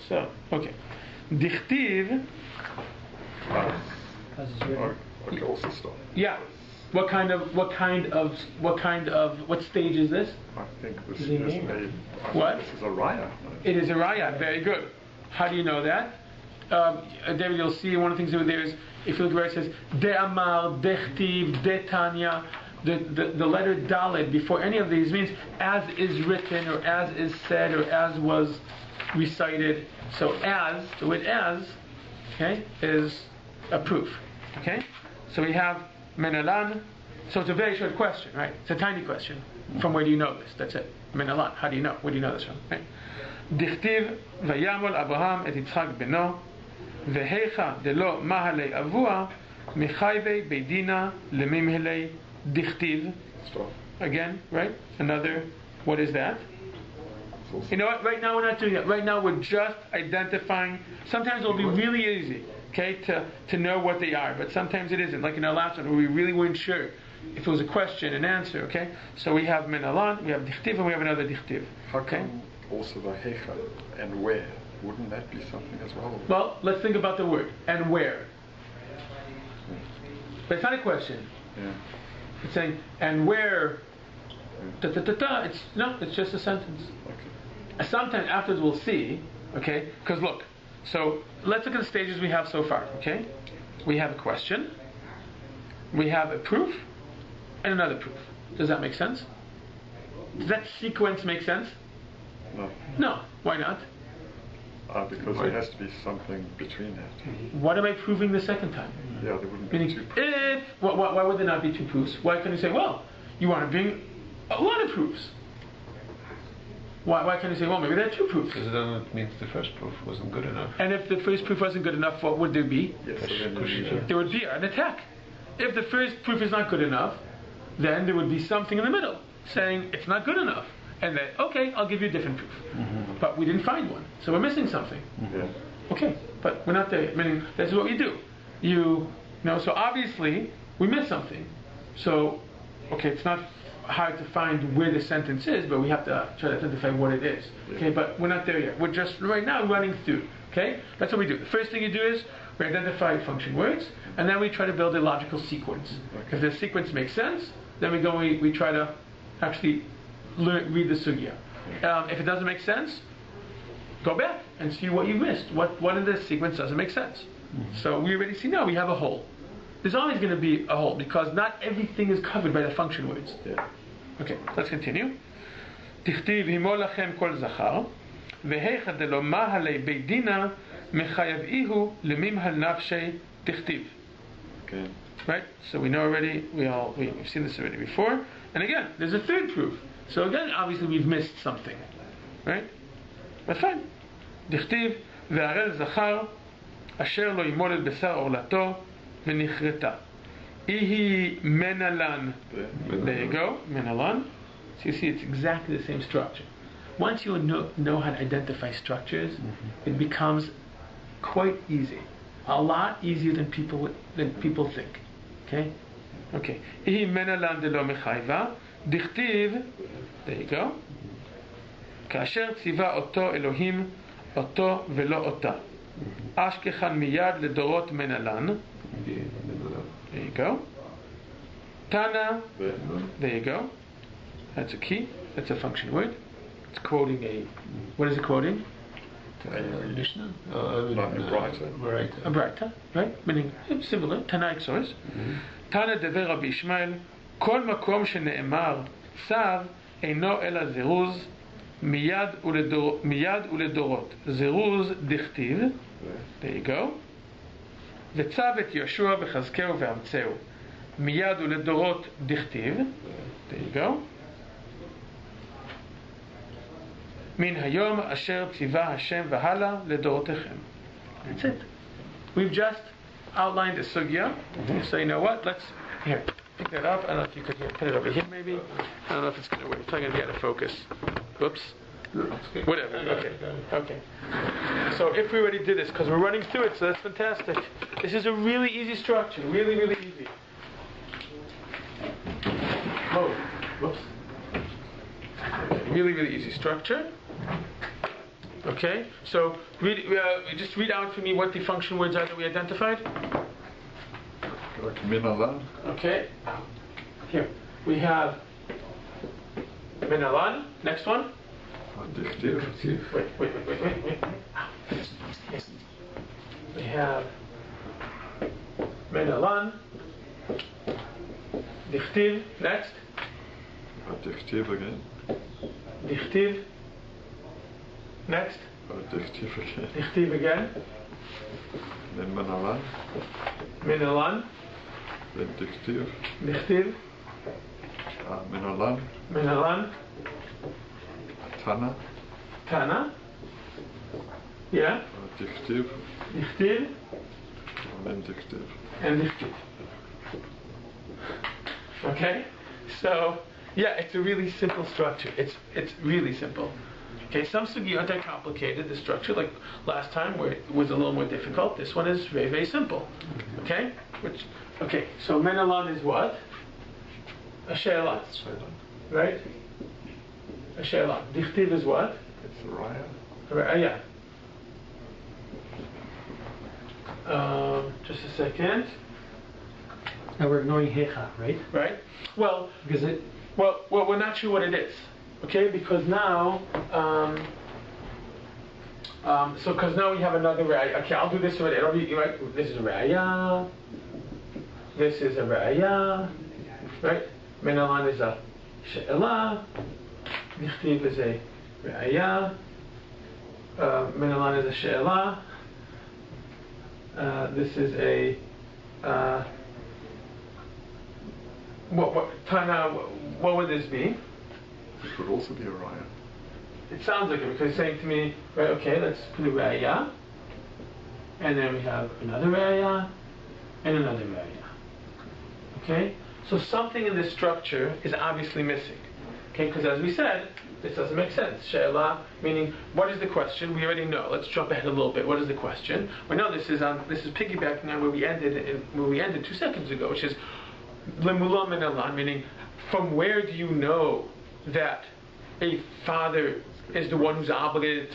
So, okay. Dichtiv. Okay, also stop. Yeah. What stage is this? I think this is What? This is a raya. It is a raya. Very good. How do you know that? David, you'll see one of the things over there is, if you look where it says De'amar, Dechtiv, Detanya, the letter Dalet before any of these means as is written or as is said or as was recited. So as, the word as, okay, is a proof. Okay? So we have Menalan. So it's a very short question, right? It's a tiny question. From where do you know this? That's it. Menalan. How do you know? Where do you know this from? Right? Dichtiv vayamol Abraham et Yitzchak beno vehecha delo mahalei avua mechayve beidina lemimhelei dichtiv. Again, right? Another. What is that? You know what? Right now we're not doing it. Right now we're just identifying. Sometimes it'll be really easy, okay, to know what they are, but sometimes it isn't. Like in our last one, where we really weren't sure if it was a question and answer. Okay, so we have menalan, we have dichtiv, and we have another dichtiv. Okay. Also the hecha and where. Wouldn't that be something as well? Well, let's think about the word and where. But it's not a question. Yeah. It's saying and where. It's just a sentence. Okay. Sometimes afterwards we'll see, okay? Because look, so let's look at the stages we have so far, okay? We have a question, we have a proof, and another proof. Does that make sense? Does that sequence make sense? No. No. Why not? Because there has to be something between that. What am I proving the second time? Yeah, there wouldn't Meaning, be two proofs. why would there not be two proofs? Why can't you say, well, you want to bring a lot of proofs? Why can't you say, well, maybe there are two proofs? Because then it means the first proof wasn't good enough. And if the first proof wasn't good enough, what would there be? Yes, so then There would be an attack. If the first proof is not good enough, then there would be something in the middle saying it's not good enough. And then, okay, I'll give you a different proof. But we didn't find one, so we're missing something. Yeah. Okay, but we're not there yet. Meaning, this is what we do. So obviously, we missed something. So, okay, it's not hard to find where the sentence is, but we have to try to identify what it is. Okay, but we're not there yet. We're just right now running through. Okay, that's what we do. The first thing you do is we identify function words, and then we try to build a logical sequence. Okay. If the sequence makes sense, then we try to actually read the Sugya. If it doesn't make sense, go back and see what you missed. What in the sequence doesn't make sense. So we already see now we have a hole. There's always going to be a hole because not everything is covered by the function words. Yeah. Okay, let's continue. Tichtiv himo lachem kol zachar vehecha delo mahalei beidina mechayav ihu lemimhal nafshei tichtiv. Okay. Right? So we know already. We've seen this already before. And again, there's a third proof. So again, obviously we've missed something. Right? That's fine. Dichtiv ve'arel zachar asher lo yimoled besar orlato v'nichreta Ihi menalan. There you go, menalan. So you see, it's exactly the same structure. Once you know how to identify structures, it becomes quite easy. A lot easier than people think. Okay? Okay. Ihi menalan de lo mechayva. Dichtiv. There you go. כאשר ציווה אותו אלוהים אותו ולא אותה. אשכחן מיד לדורות מנהלן. There you go. Tana. There you go. That's a key. That's a function word. It's quoting a. What is it quoting? Mishnah. A Braita, right? Meaning similar. Tanaic source. Tana dever Rabbi Ishmael. כל מקום שנאמר צו אינו אלא זירוז מיד ולדורות. זירוז דכתיב. There you go. וצו את יהושע וחזקהו ואמצהו. מיד ולדורות דכתיב. There you go. מן היום אשר ציווה השם והלאה לדורותיכם. That's it. We've just outlined the Sugya. So you know what? Let's here pick that up. I don't know if you could put it over here maybe. I don't know if it's going to work. It's not going to get a focus. Whoops. Whatever. Okay. So if we already did this, because we're running through it, so that's fantastic. This is a really easy structure. Really, really easy. Oh, whoops. Really, really easy structure. Okay, so just read out for me what the function words are that we identified. Minalan. Okay, here we have Minalan. Next one. Wait. We have Minalan. Dichtiv. Next. Dichtiv again. Dichtiv. Next. Dichtiv again. Dichtiv again. Then Minalan. Minalan. Then Dichtiv. Dichtiv. Minalan. Minalan. Tana. Tana. Yeah. Dichtiv. Dichtiv. And then Dichtiv. And Dichtiv. Okay? So, yeah, it's a really simple structure. It's really simple. Okay, some sugiyot are complicated, the structure, like last time where it was a little more difficult. This one is very, very simple. Okay? Okay, so menalan is what? A she'elah. Right? A she'elah. Dichtiv is what? It's a raya. Yeah. Just a second. Now we're ignoring hecha, right? Right? Well, Because it. well, we're not sure what it is. Okay, because now, because now we have another raya. Okay, I'll do this already. Right? This is a raya. This is a raya. Right? Menalan is a she'elah. Dichtiv is a raya. Menalan is a she'elah. This is a Tana, what would this be? It could also be a raya. It sounds like it because it's saying to me, right, okay, let's put a raya. And then we have another raya and another raya. Okay? So something in this structure is obviously missing. Okay, because as we said, this doesn't make sense. She'elah, meaning, what is the question? We already know. Let's jump ahead a little bit. What is the question? We know this is piggybacking on where we ended 2 seconds ago, which is Lemula menalan, meaning from where do you know that a father is the one who's obligated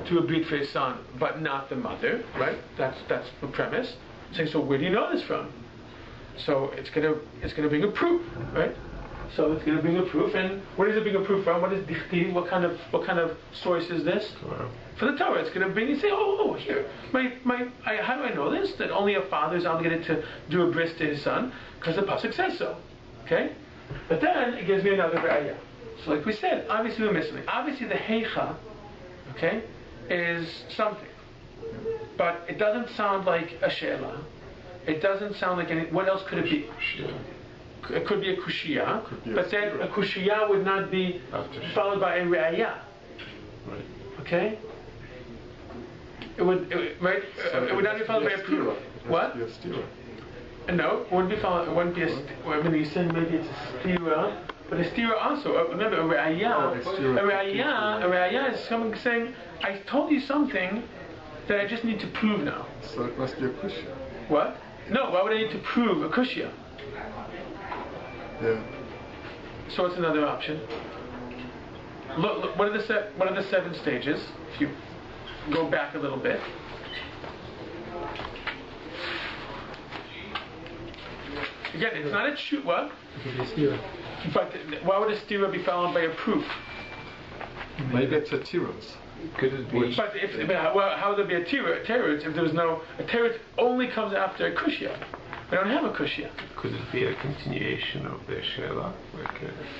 to a brit for his son, but not the mother, right? That's the premise. Saying, so where do you know this from? So it's gonna bring a proof, right? So it's gonna bring a proof, and what is it bring a proof from? What is dichtiv? What kind of source is this? Torah. For the Torah, it's gonna bring you say, oh, here, how do I know this? That only a father is obligated to do a bris to his son because the pasuk says so. Okay, but then it gives me another raya. So like we said, obviously we're missing it. Obviously the heicha, okay, is something, but it doesn't sound like a she'elah. It doesn't sound like any. What else could it be? It could be a kushiyah, but then a kushiyah would not be followed by a raya. Right. Okay? It would not be followed by a proof. What? Yes, No, it wouldn't be followed. It wouldn't be when you say maybe it's a stira, but a stira also. Remember, a re'ayah is someone saying, "I told you something that I just need to prove now." So it must be a kushya. What? No. Why would I need to prove a kushya? Yeah. So what's another option? Look, what are the 7 stages? If you go back a little bit. Again, it's not a shoot. What? It could be a stira. But why would a stira be followed by a proof? Maybe it's a tirus. Could it be? But how would there be a teretz if there was no a teretz only comes after a kushya? We don't have a kushya. Could it be a continuation of the she'ela?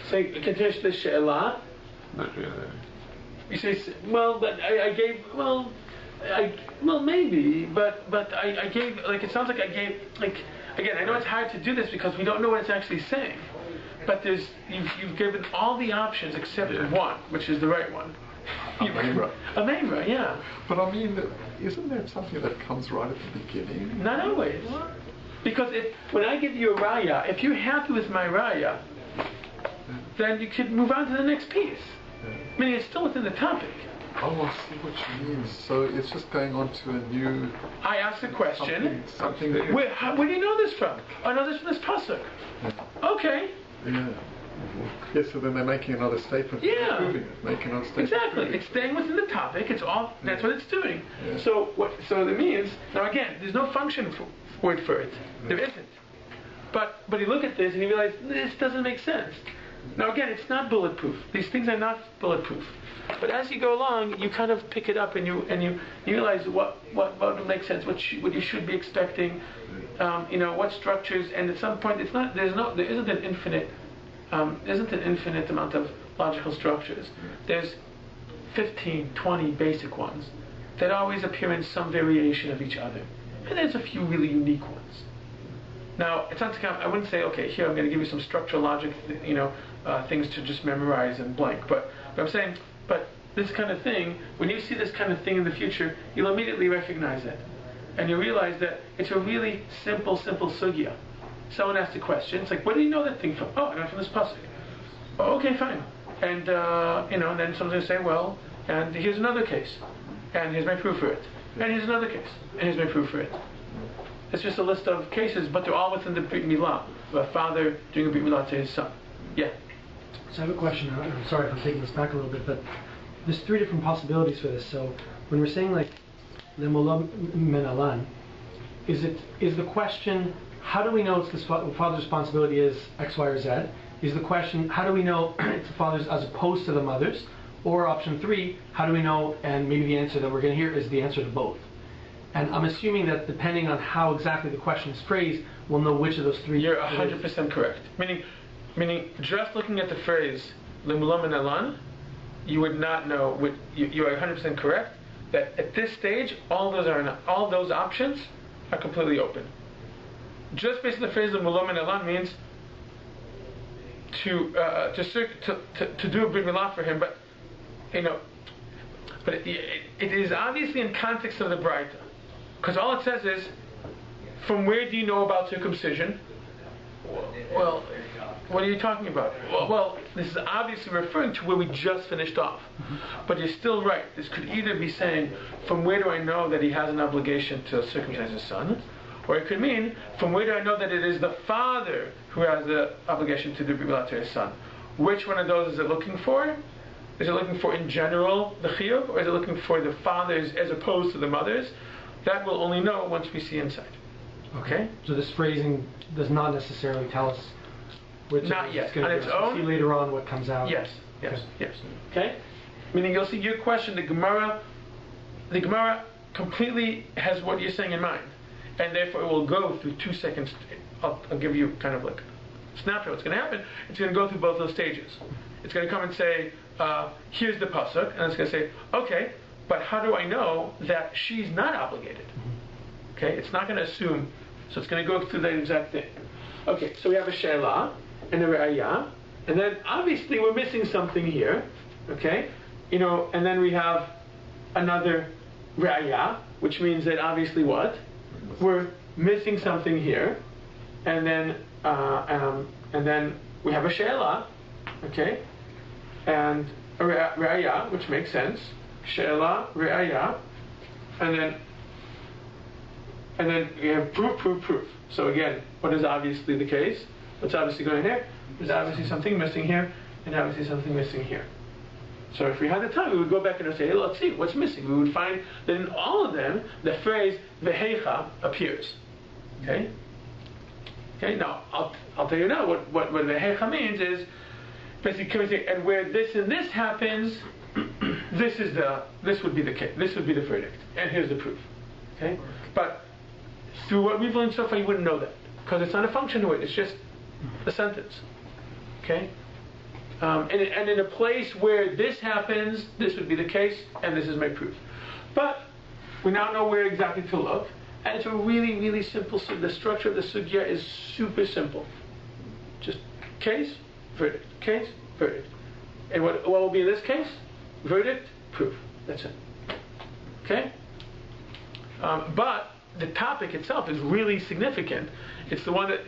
So a continuation of the she'ela. Not really. You say, well, but I gave, well, maybe, but I gave, like, it sounds like I gave, like, again, I know it's hard to do this because we don't know what it's actually saying, but you've given all the options except one, which is the right one. A memra, yeah. But I mean, isn't that something that comes right at the beginning? Not always. Because when I give you a raya, if you're happy with my raya, then you could move on to the next piece. Meaning it's still within the topic. Oh, I see what you mean. So it's just going on to a new... I asked a question. Something where do you know this from? I know this from this pasuk. Yeah. Okay. Yeah. Yeah, so then they're making another statement. Yeah. Proving it. Making another statement. Exactly. It's staying within the topic. It's all. That's what it's doing. Yeah. So that means, now again, there's no function word for it. There isn't. But you look at this and you realize, this doesn't make sense. Now again, it's not bulletproof. These things are not bulletproof. But as you go along, you kind of pick it up and you realize what would make sense, what you should be expecting, what structures, and at some point there isn't an infinite amount of logical structures. There's 15, 20 basic ones that always appear in some variation of each other, and there's a few really unique ones. Now, it's not to count. I wouldn't say, okay, here I'm going to give you some structural logic, things to just memorize and blank. But I'm saying, but this kind of thing, when you see this kind of thing in the future, you'll immediately recognize it, and you realize that it's a really simple sugya. Someone asked a question. It's like, where do you know that thing from? Oh, I got it from this pasuk. Oh, okay, fine. And and then someone's going to say, well, and here's another case, and here's my proof for it, and here's another case, and here's my proof for it. It's just a list of cases, but they're all within the Brit Milah, of a father doing a Brit Milah to his son. Yeah? So I have a question. I'm sorry if I'm taking this back a little bit, but there's 3 different possibilities for this. So when we're saying like Lemolam Menalan, is the question, how do we know it's the father's responsibility is X, Y, or Z? Is the question, how do we know it's the father's as opposed to the mother's? Or option 3, how do we know, and maybe the answer that we're going to hear is the answer to both? And I'm assuming that depending on how exactly the question is phrased, we'll know which of those 3. You're 100% correct. Meaning, just looking at the phrase "Lemulam and Elan," you would not know. You are 100% correct that at this stage, all those options are completely open. Just based on the phrase "Lemulam and Elan" means to do a brit milah for him, but it is obviously in context of the Braita. Because all it says is, from where do you know about circumcision? Well, what are you talking about? Well, this is obviously referring to where we just finished off. But you're still right. This could either be saying, from where do I know that he has an obligation to circumcise his son? Or it could mean, from where do I know that it is the father who has the obligation to do brit milah to his son? Which one of those is it looking for? Is it looking for in general the chiyuv, or is it looking for the fathers as opposed to the mothers? That we'll only know once we see inside. Okay? So this phrasing does not necessarily tell us which not yet. On its own. own. See later on what comes out. Yes. Okay? Meaning you'll see your question, the Gemara completely has what you're saying in mind. And therefore it will go through 2 seconds. I'll give you kind of like a snapshot. What's going to happen? It's going to go through both those stages. It's going to come and say, here's the pasuk, and it's going to say, okay, but how do I know that she's not obligated? Okay, it's not going to assume, so it's going to go through that exact thing. Okay, so we have a she'ela and a re'ayah, and then obviously we're missing something here. Okay, and then we have another re'ayah, which means that obviously what? We're missing something here. and then we have a she'ela, okay, and a re'aya, which makes sense. She'ela, re'aya, and then we have proof. So again, what is obviously the case? What's obviously going here? There's obviously something missing here, and obviously something missing here. So if we had the time, we would go back and say, hey, let's see, what's missing? We would find that in all of them, the phrase vehecha appears. Okay? Okay, now, I'll tell you now, what vehecha means is, basically, and where this and this happens, this would be the case, this would be the verdict, and here's the proof. Okay? But through what we've learned so far, you wouldn't know that, because it's not a function to it, it's just a sentence. Okay? And in a place where this happens, this would be the case, and this is my proof. But we now know where exactly to look, and it's a really, really simple. The structure of the sugya is super simple. Just case, verdict, case, verdict. And what will be in this case? Verdict, proof. That's it. Okay? But the topic itself is really significant. It's the one that,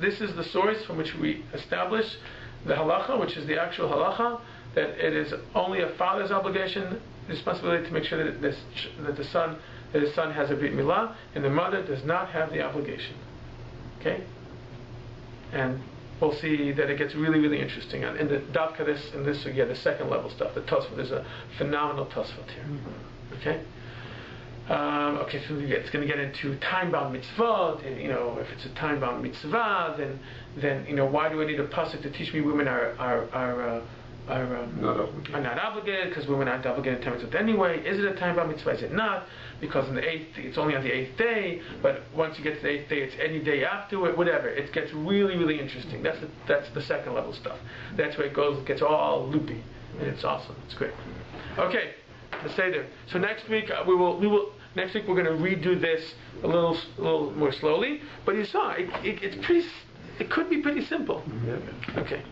this is the source from which we establish the halacha, which is the actual halacha, that it is only a father's obligation, responsibility to make sure that his son has a brit milah, and the mother does not have the obligation. Okay? And we'll see that it gets really, really interesting. And in the Davka, the second level stuff, the Tosfot, there's a phenomenal Tosfot here. Okay? Okay, so it's going to get into time-bound mitzvot. And, if it's a time-bound mitzvah, then why do I need a pasuk to teach me women are not obligated? Because women aren't obligated to mitzvot anyway. Is it a time-bound mitzvah? Is it not? Because it's only on the 8th day. But once you get to the 8th day, it's any day after it. Whatever. It gets really, really interesting. That's the second level stuff. That's where it gets all loopy, and it's awesome. It's great. Okay, let's stay there. So next week we will. Next week we're going to redo this a little more slowly, but you saw it could be pretty simple. Okay.